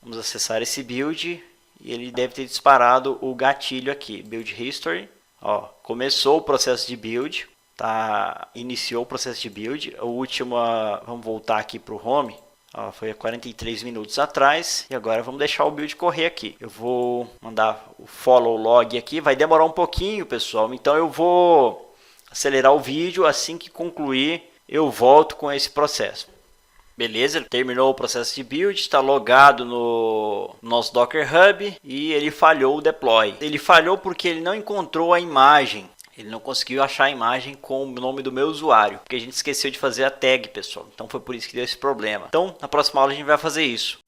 Vamos acessar esse build e ele deve ter disparado o gatilho aqui, Build History. Ó, começou o processo de build, tá? Iniciou o processo de build. A última, vamos voltar aqui para o Home. Ó, foi há 43 minutos atrás. E agora vamos deixar o build correr aqui. Eu vou mandar o follow log aqui. Vai demorar um pouquinho, pessoal. Então eu vou acelerar o vídeo. Assim que concluir, eu volto com esse processo. Beleza, ele terminou o processo de build, está logado no nosso Docker Hub e ele falhou o deploy. Ele falhou porque ele não encontrou a imagem. Ele não conseguiu achar a imagem com o nome do meu usuário, porque a gente esqueceu de fazer a tag, pessoal. Então foi por isso que deu esse problema. Então, na próxima aula a gente vai fazer isso.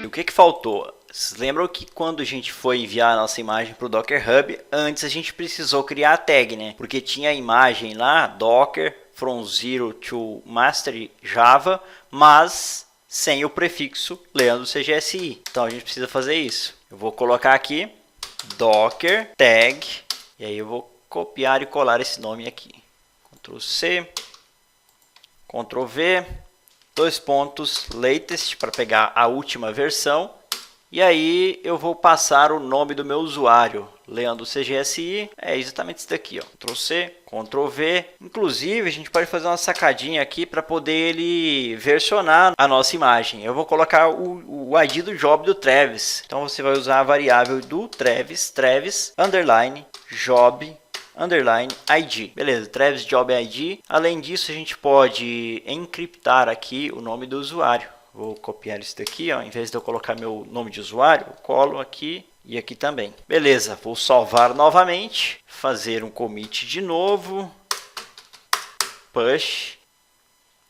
E o que faltou? Vocês lembram que quando a gente foi enviar a nossa imagem para o Docker Hub, antes a gente precisou criar a tag, né? Porque tinha a imagem lá, Docker from zero to mastery Java, mas sem o prefixo Leandro CGSI. Então a gente precisa fazer isso. Eu vou colocar aqui Docker tag e aí eu vou copiar e colar esse nome aqui. Ctrl C, Ctrl V, dois pontos, latest, para pegar a última versão. E aí eu vou passar o nome do meu usuário, Leandro CGSI, é exatamente isso daqui, ó. Ctrl C, Ctrl V. Inclusive a gente pode fazer uma sacadinha aqui para poder ele versionar a nossa imagem. Eu vou colocar o ID do job do Travis. Então você vai usar a variável do Travis, underline, job, underline ID. Beleza, Travis Job ID. Além disso, a gente pode encriptar aqui o nome do usuário. Vou copiar isso daqui, ó. Em vez de eu colocar meu nome de usuário, eu colo aqui e aqui também. Beleza, vou salvar novamente, fazer um commit de novo, push,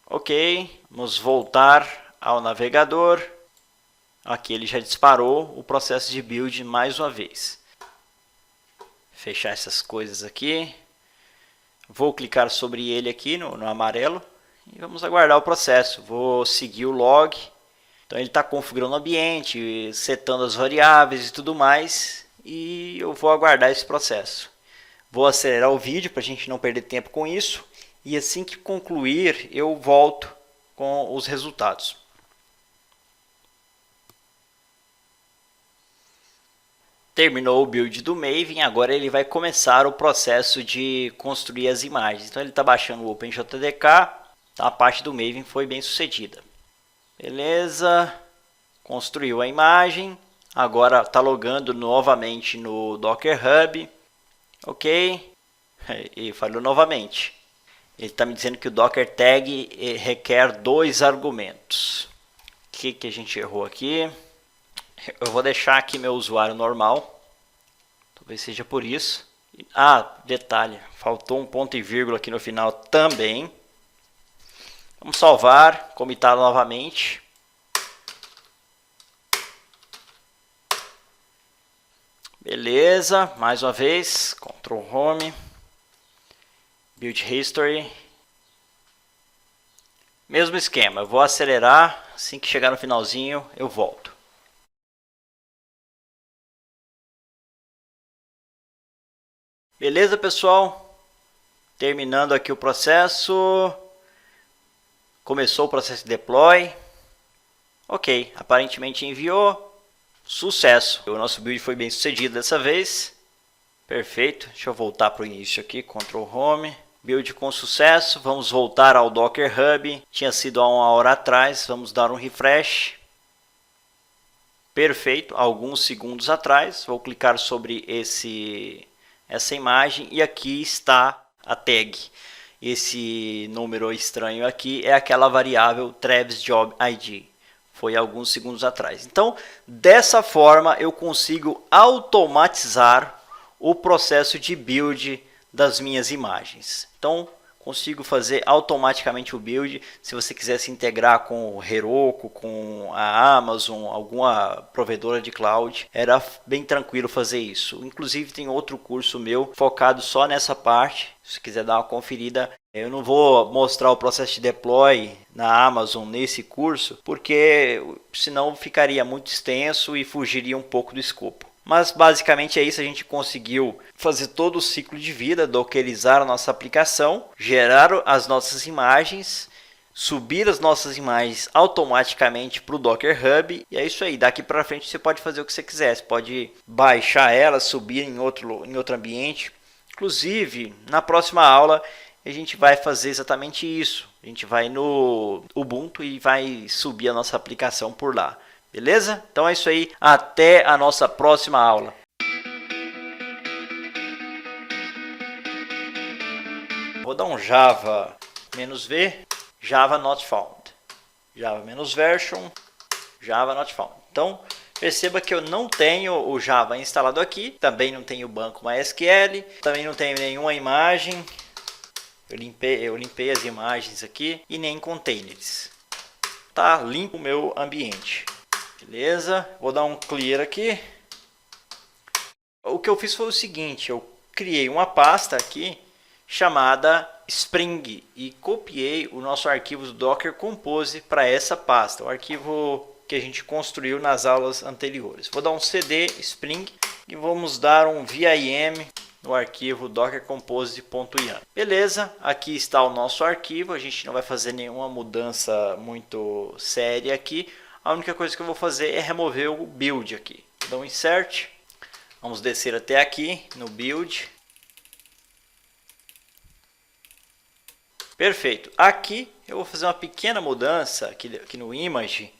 ok, vamos voltar ao navegador. Aqui ele já disparou o processo de build mais uma vez. Fechar essas coisas aqui. Vou clicar sobre ele aqui no amarelo e vamos aguardar o processo. Vou seguir o log. Então ele está configurando o ambiente, setando as variáveis e tudo mais. E eu vou aguardar esse processo. Vou acelerar o vídeo para a gente não perder tempo com isso. E assim que concluir, eu volto com os resultados. Terminou o build do Maven, agora ele vai começar o processo de construir as imagens. Então ele está baixando o OpenJDK, a parte do Maven foi bem sucedida. Beleza, construiu a imagem, agora está logando novamente no Docker Hub, ok, e falhou novamente. Ele está me dizendo que o Docker Tag requer 2 argumentos. O que a gente errou aqui? Eu vou deixar aqui meu usuário normal. Talvez seja por isso. Ah, detalhe. Faltou um ponto e vírgula aqui no final também. Vamos salvar. Comitar novamente. Beleza. Mais uma vez. Ctrl Home. Build History. Mesmo esquema. Eu vou acelerar. Assim que chegar no finalzinho, eu volto. Beleza, pessoal? Terminando aqui o processo. Começou o processo de deploy. Ok, aparentemente enviou. Sucesso. O nosso build foi bem sucedido dessa vez. Perfeito. Deixa eu voltar para o início aqui. Ctrl Home. Build com sucesso. Vamos voltar ao Docker Hub. Tinha sido há 1 hora atrás. Vamos dar um refresh. Perfeito. Alguns segundos atrás. Vou clicar sobre essa imagem e aqui está a tag. Esse número estranho aqui é aquela variável Travis Job ID. Foi alguns segundos atrás. Então, dessa forma eu consigo automatizar o processo de build das minhas imagens. Então, consigo fazer automaticamente o build. Se você quiser se integrar com o Heroku, com a Amazon, alguma provedora de cloud, era bem tranquilo fazer isso. Inclusive tem outro curso meu focado só nessa parte. Se quiser dar uma conferida, eu não vou mostrar o processo de deploy na Amazon nesse curso, porque senão ficaria muito extenso e fugiria um pouco do escopo. Mas basicamente é isso, a gente conseguiu fazer todo o ciclo de vida, dockerizar a nossa aplicação, gerar as nossas imagens, subir as nossas imagens automaticamente para o Docker Hub. E é isso aí, daqui para frente você pode fazer o que você quiser, você pode baixar ela, subir em outro ambiente. Inclusive, na próxima aula a gente vai fazer exatamente isso. A gente vai no Ubuntu e vai subir a nossa aplicação por lá. Beleza? Então é isso aí. Até a nossa próxima aula. Vou dar um Java -v, Java not found. Java -version, Java not found. Então, perceba que eu não tenho o Java instalado aqui. Também não tenho o banco MySQL. Também não tenho nenhuma imagem. Eu limpei as imagens aqui e nem containers. Tá limpo o meu ambiente. Beleza, vou dar um clear aqui. O que eu fiz foi o seguinte, eu criei uma pasta aqui chamada Spring e copiei o nosso arquivo do Docker Compose para essa pasta, o arquivo que a gente construiu nas aulas anteriores. Vou dar um cd Spring e vamos dar um vim no arquivo dockercompose.yaml. Beleza, aqui está o nosso arquivo, a gente não vai fazer nenhuma mudança muito séria aqui. A única coisa que eu vou fazer é remover o build aqui. Dá um insert, vamos descer até aqui no build. Perfeito, aqui eu vou fazer uma pequena mudança aqui no image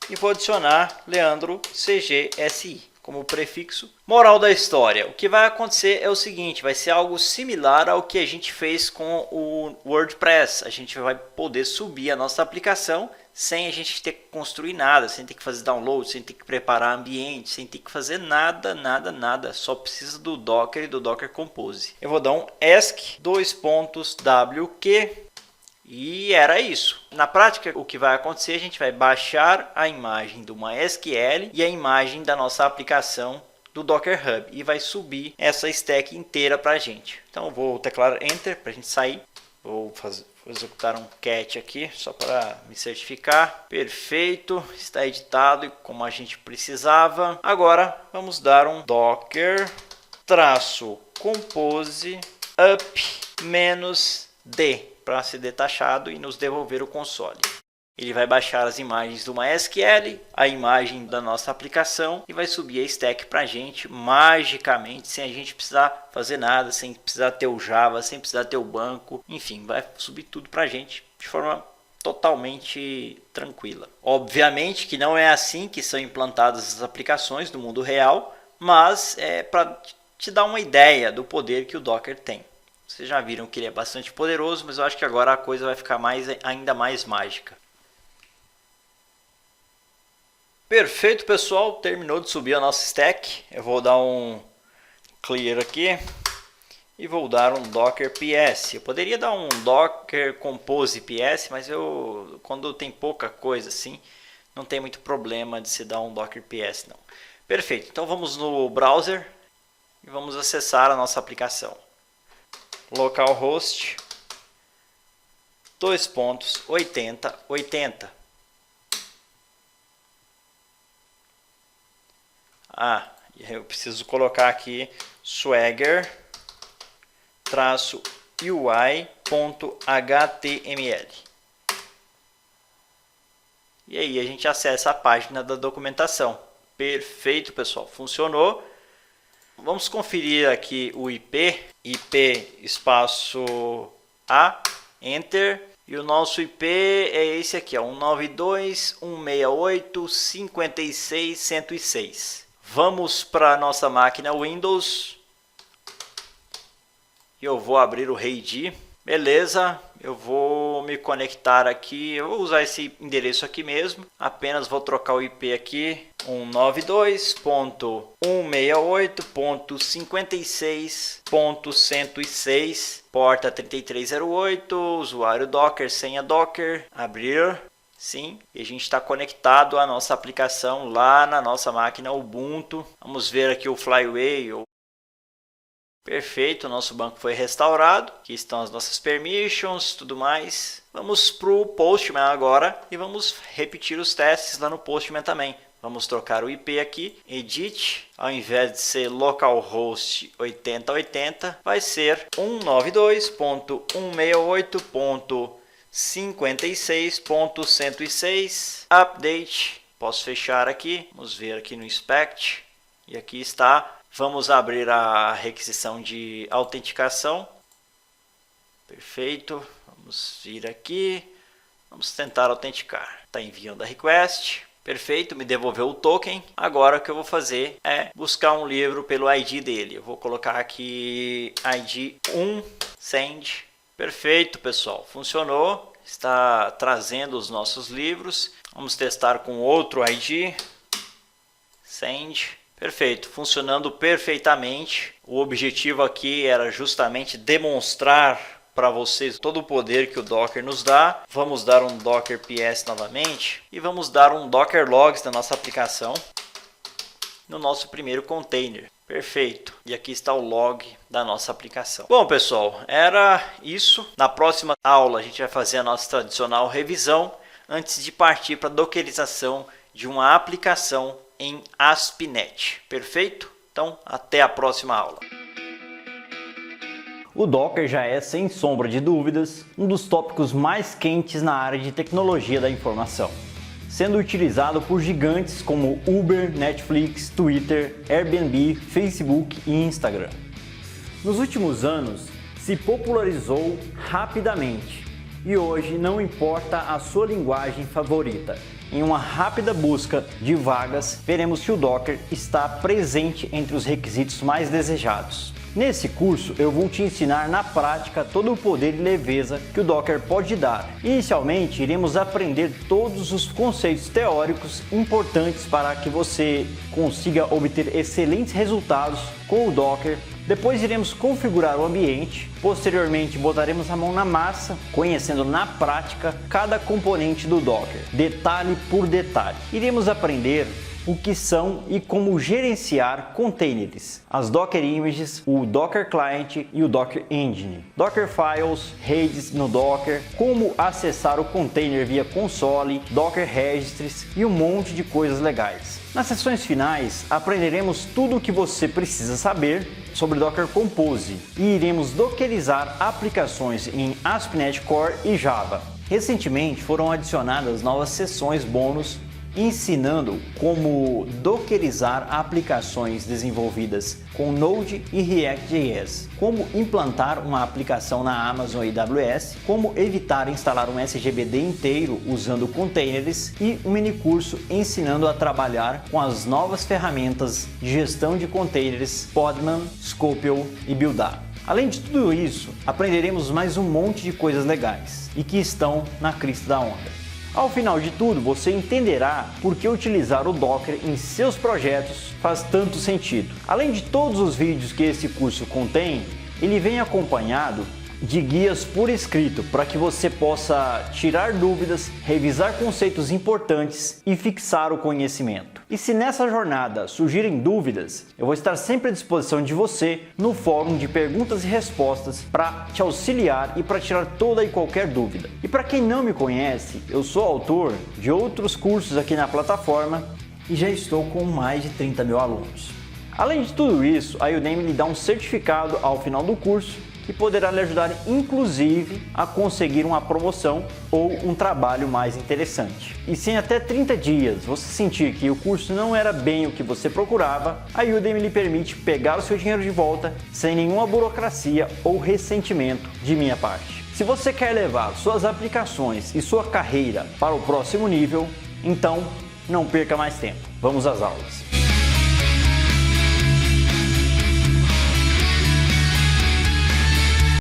e vou adicionar Leandro CGSI como prefixo. Moral da história, o que vai acontecer é o seguinte, vai ser algo similar ao que a gente fez com o WordPress. A gente vai poder subir a nossa aplicação sem a gente ter que construir nada, sem ter que fazer download, sem ter que preparar ambiente, sem ter que fazer nada. Só precisa do Docker e do Docker Compose. Eu vou dar um ask wq e era isso. Na prática, o que vai acontecer, a gente vai baixar a imagem do MySQL e a imagem da nossa aplicação do Docker Hub e vai subir essa stack inteira para a gente. Então, eu vou teclar Enter para a gente sair. Vou executar um cat aqui, só para me certificar. Perfeito, está editado como a gente precisava. Agora, vamos dar um docker -compose up -d para ser detachado e nos devolver o console. Ele vai baixar as imagens do MySQL, a imagem da nossa aplicação e vai subir a stack para a gente magicamente, sem a gente precisar fazer nada, sem precisar ter o Java, sem precisar ter o banco, enfim, vai subir tudo para a gente de forma totalmente tranquila. Obviamente que não é assim que são implantadas as aplicações do mundo real, mas é para te dar uma ideia do poder que o Docker tem. Vocês já viram que ele é bastante poderoso, mas eu acho que agora a coisa vai ficar ainda mais mágica. Perfeito, pessoal. Terminou de subir a nossa stack. Eu vou dar um clear aqui e vou dar um docker ps. Eu poderia dar um docker compose ps, mas quando tem pouca coisa assim, não tem muito problema de se dar um docker ps não. Perfeito. Então vamos no browser e vamos acessar a nossa aplicação. Localhost 2.80.80. Eu preciso colocar aqui swagger-ui.html. E aí a gente acessa a página da documentação. Perfeito, pessoal, funcionou. Vamos conferir aqui o IP espaço A, Enter, e o nosso IP é esse aqui, 192.168.56.106. Vamos para a nossa máquina Windows e eu vou abrir o RAID. Beleza, eu vou me conectar aqui, eu vou usar esse endereço aqui mesmo, apenas vou trocar o IP aqui, 192.168.56.106, porta 3308, usuário Docker, senha Docker, abrir, sim, e a gente está conectado à nossa aplicação lá na nossa máquina Ubuntu. Vamos ver aqui o Flyway. Perfeito, o nosso banco foi restaurado. Aqui estão as nossas permissions, tudo mais. Vamos para o Postman agora e vamos repetir os testes lá no Postman também. Vamos trocar o IP aqui, edit, ao invés de ser localhost 8080, vai ser 192.168.56.106, update. Posso fechar aqui, vamos ver aqui no inspect e aqui está. Vamos abrir a requisição de autenticação. Perfeito. Vamos vir aqui. Vamos tentar autenticar. Está enviando a request. Perfeito, me devolveu o token. Agora o que eu vou fazer é buscar um livro pelo ID dele. Eu vou colocar aqui ID 1 send. Perfeito, pessoal. Funcionou. Está trazendo os nossos livros. Vamos testar com outro ID. Send. Perfeito, funcionando perfeitamente. O objetivo aqui era justamente demonstrar para vocês todo o poder que o Docker nos dá. Vamos dar um docker ps novamente e vamos dar um docker logs da nossa aplicação no nosso primeiro container. Perfeito. E aqui está o log da nossa aplicação. Bom, pessoal, era isso. Na próxima aula a gente vai fazer a nossa tradicional revisão antes de partir para a dockerização de uma aplicação em ASP.NET. Perfeito? Então, até a próxima aula. O Docker já é, sem sombra de dúvidas, um dos tópicos mais quentes na área de tecnologia da informação, sendo utilizado por gigantes como Uber, Netflix, Twitter, Airbnb, Facebook e Instagram. Nos últimos anos, se popularizou rapidamente e hoje não importa a sua linguagem favorita. Em uma rápida busca de vagas, veremos que o Docker está presente entre os requisitos mais desejados. Nesse curso, eu vou te ensinar na prática todo o poder e leveza que o Docker pode dar. Inicialmente, iremos aprender todos os conceitos teóricos importantes para que você consiga obter excelentes resultados com o Docker. Depois iremos configurar o ambiente, posteriormente botaremos a mão na massa, conhecendo na prática cada componente do Docker, detalhe por detalhe. Iremos aprender o que são e como gerenciar containers, as Docker Images, o Docker Client e o Docker Engine, Docker Files, redes no Docker, como acessar o container via console, Docker Registries e um monte de coisas legais. Nas sessões finais, aprenderemos tudo o que você precisa saber sobre Docker Compose e iremos dockerizar aplicações em ASP.NET Core e Java. Recentemente foram adicionadas novas sessões bônus ensinando como dockerizar aplicações desenvolvidas com Node e React.js, como implantar uma aplicação na Amazon AWS, como evitar instalar um SGBD inteiro usando containers e um mini curso ensinando a trabalhar com as novas ferramentas de gestão de containers Podman, Scopio e Buildah. Além de tudo isso, aprenderemos mais um monte de coisas legais e que estão na crista da onda. Ao final de tudo, você entenderá por que utilizar o Docker em seus projetos faz tanto sentido. Além de todos os vídeos que esse curso contém, ele vem acompanhado de guias por escrito para que você possa tirar dúvidas, revisar conceitos importantes e fixar o conhecimento. E se nessa jornada surgirem dúvidas, eu vou estar sempre à disposição de você no fórum de perguntas e respostas para te auxiliar e para tirar toda e qualquer dúvida. E para quem não me conhece, eu sou autor de outros cursos aqui na plataforma e já estou com mais de 30 mil alunos. Além de tudo isso, a Udemy lhe dá um certificado ao final do curso que poderá lhe ajudar inclusive a conseguir uma promoção ou um trabalho mais interessante. E se em até 30 dias você sentir que o curso não era bem o que você procurava, a Udemy lhe permite pegar o seu dinheiro de volta sem nenhuma burocracia ou ressentimento de minha parte. Se você quer levar suas aplicações e sua carreira para o próximo nível, então não perca mais tempo. Vamos às aulas.